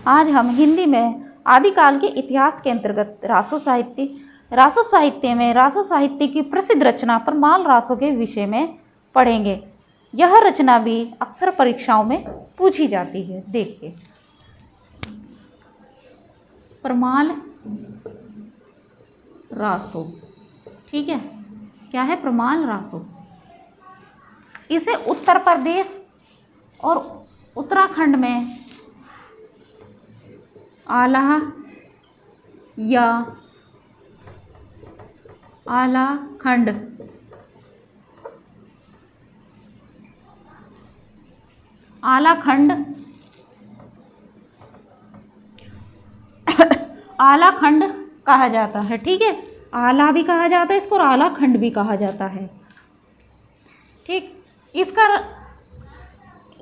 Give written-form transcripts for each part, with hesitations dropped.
आज हम हिंदी में आदिकाल के इतिहास के अंतर्गत रासो साहित्य में रासो साहित्य की प्रसिद्ध रचना परमाल रासो के विषय में पढ़ेंगे। यह रचना भी अक्सर परीक्षाओं में पूछी जाती है। देखिए, परमाल रासो, ठीक है, क्या है परमाल रासो। इसे उत्तर प्रदेश और उत्तराखंड में आला या आलाखंड आलाखंड कहा जाता है, ठीक है। आला भी कहा जाता है इसको और आलाखंड भी कहा जाता है, ठीक। इसका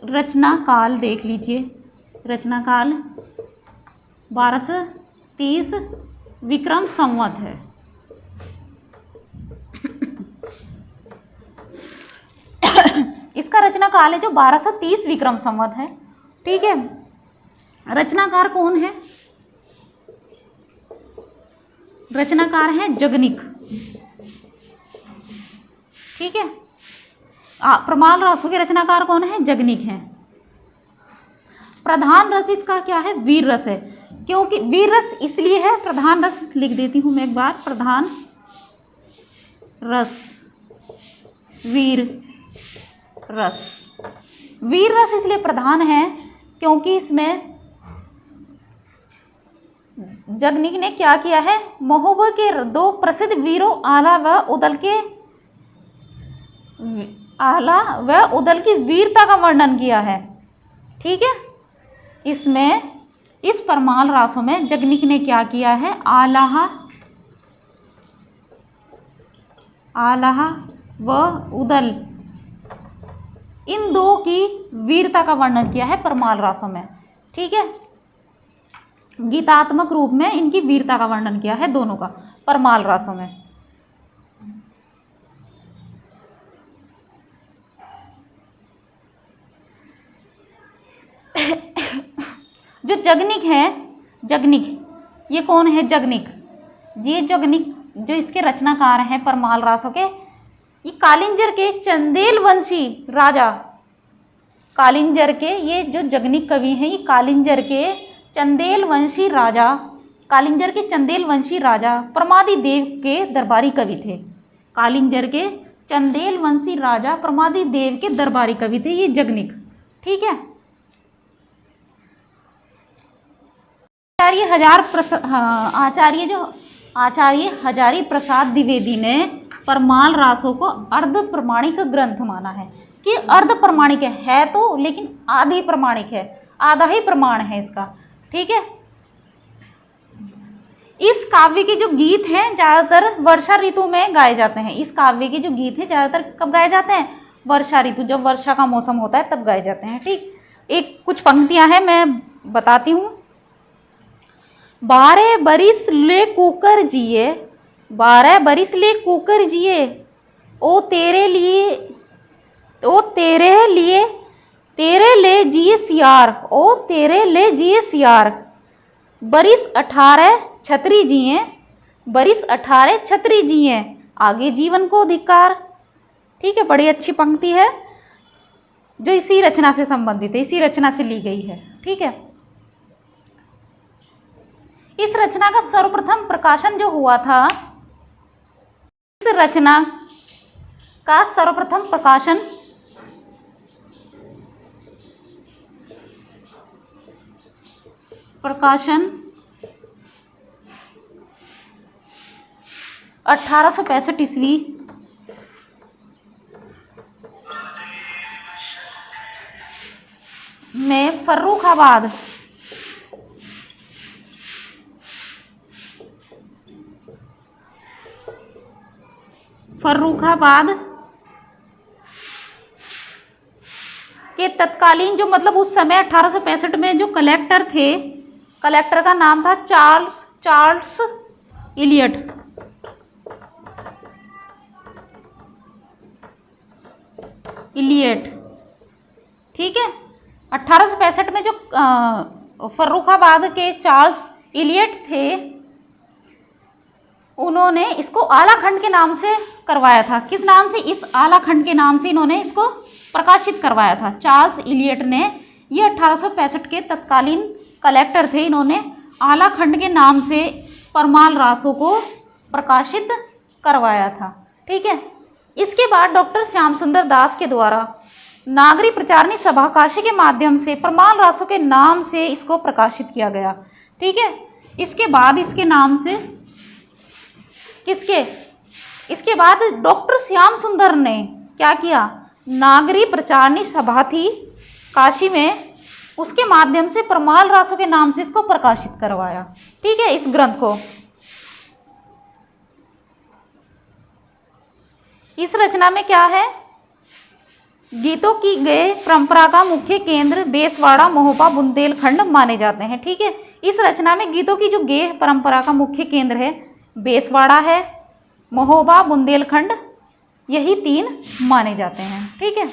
रचना काल देख लीजिए। रचना काल 1230 विक्रम संवत है। इसका रचना काल है जो 1230 विक्रम संवत है, ठीक है। रचनाकार कौन है? रचनाकार है जगनिक, ठीक है। परमाल रासो के रचनाकार कौन है? जगनिक हैं। प्रधान रस इसका क्या है? वीर रस है। क्योंकि वीर रस इसलिए है, प्रधान रस लिख देती हूं मैं एक बार, प्रधान रस, वीर रस। वीर रस इसलिए प्रधान है क्योंकि इसमें जगनिक ने क्या किया है? महोबा के दो प्रसिद्ध वीरों आला व उदल की वीरता का वर्णन किया है, ठीक है। इसमें इस परमाल रासों में जगनिक ने क्या किया है? आलाह व उदल, इन दो की वीरता का वर्णन किया है परमाल रासों में, ठीक है। गीतात्मक रूप में इनकी वीरता का वर्णन किया है दोनों का परमाल रासों में। जो जगनिक है, जगनिक ये कौन है? जगनिक, ये जगनिक जो इसके रचनाकार हैं परमाल रासों के, ये कालिंजर के चंदेल वंशी राजा, कालिंजर के ये जो जगनिक कवि हैं ये कालिंजर के चंदेल वंशी राजा प्रमादी देव के दरबारी कवि थे। कालिंजर के चंदेल वंशी राजा प्रमादी देव के दरबारी कवि थे ये जगनिक, ठीक है। आचार्य हजारी प्रसाद द्विवेदी ने परमाल रासों को अर्ध प्रमाणिक ग्रंथ माना है कि अर्ध प्रमाणिक है तो, लेकिन आधि प्रमाणिक है, आधा ही प्रमाण है इसका, ठीक है। इस काव्य के जो गीत हैं ज़्यादातर वर्षा ऋतु में गाए जाते हैं। इस काव्य के जो गीत हैं ज़्यादातर कब गाए जाते हैं? वर्षा ऋतु, जब वर्षा का मौसम होता है तब गाए जाते हैं, ठीक। एक कुछ पंक्तियां हैं मैं बताती हूँ। 12 बरिस ले कुकर जिए, 12 बरिस ले कुकर जिए, ओ तेरे ले जिए सियार, ओ तेरे ले जिए सियार। बरिस 18 छतरी जिए, बरिस 18 छतरी जिए, आगे जीवन को धिक्कार, ठीक है। बड़ी अच्छी पंक्ति है जो इसी रचना से संबंधित है, इसी रचना से ली गई है, ठीक है। इस रचना का सर्वप्रथम प्रकाशन जो हुआ था, इस रचना का सर्वप्रथम प्रकाशन प्रकाशन 1865 ईस्वी में फर्रुखाबाद के तत्कालीन जो मतलब उस समय 1865 में जो कलेक्टर थे, कलेक्टर का नाम था चार्ल्स इलियट। ठीक है। 1865 में जो फर्रुखाबाद के चार्ल्स इलियट थे, उन्होंने इसको आला खंड के नाम से करवाया था। किस नाम से? इस आला खंड के नाम से इन्होंने इसको प्रकाशित करवाया था। चार्ल्स इलियट ने, ये 1865 के तत्कालीन कलेक्टर थे, इन्होंने आला खंड के नाम से परमाल रासों को प्रकाशित करवाया था। ठीक है। इसके बाद डॉक्टर श्याम सुंदर दास के द्वारा नागरी प्रचारणी सभा काशी के माध्यम से परमाल रासों के नाम से इसको प्रकाशित किया गया। ठीक है। इसके बाद इसके नाम से इसके बाद डॉक्टर श्याम सुंदर ने क्या किया? नागरी प्रचारणी सभा थी काशी में, उसके माध्यम से परमाल रासों के नाम से इसको प्रकाशित करवाया। ठीक है। इस ग्रंथ को, इस रचना में क्या है? गीतों की गेय परंपरा का मुख्य केंद्र बेसवाड़ा, महोबा, बुंदेलखंड माने जाते हैं। ठीक है। इस रचना में गीतों की जो गेय परंपरा का मुख्य केंद्र है बेसवाड़ा है, महोबा, बुंदेलखंड, यही 3 माने जाते हैं। ठीक है।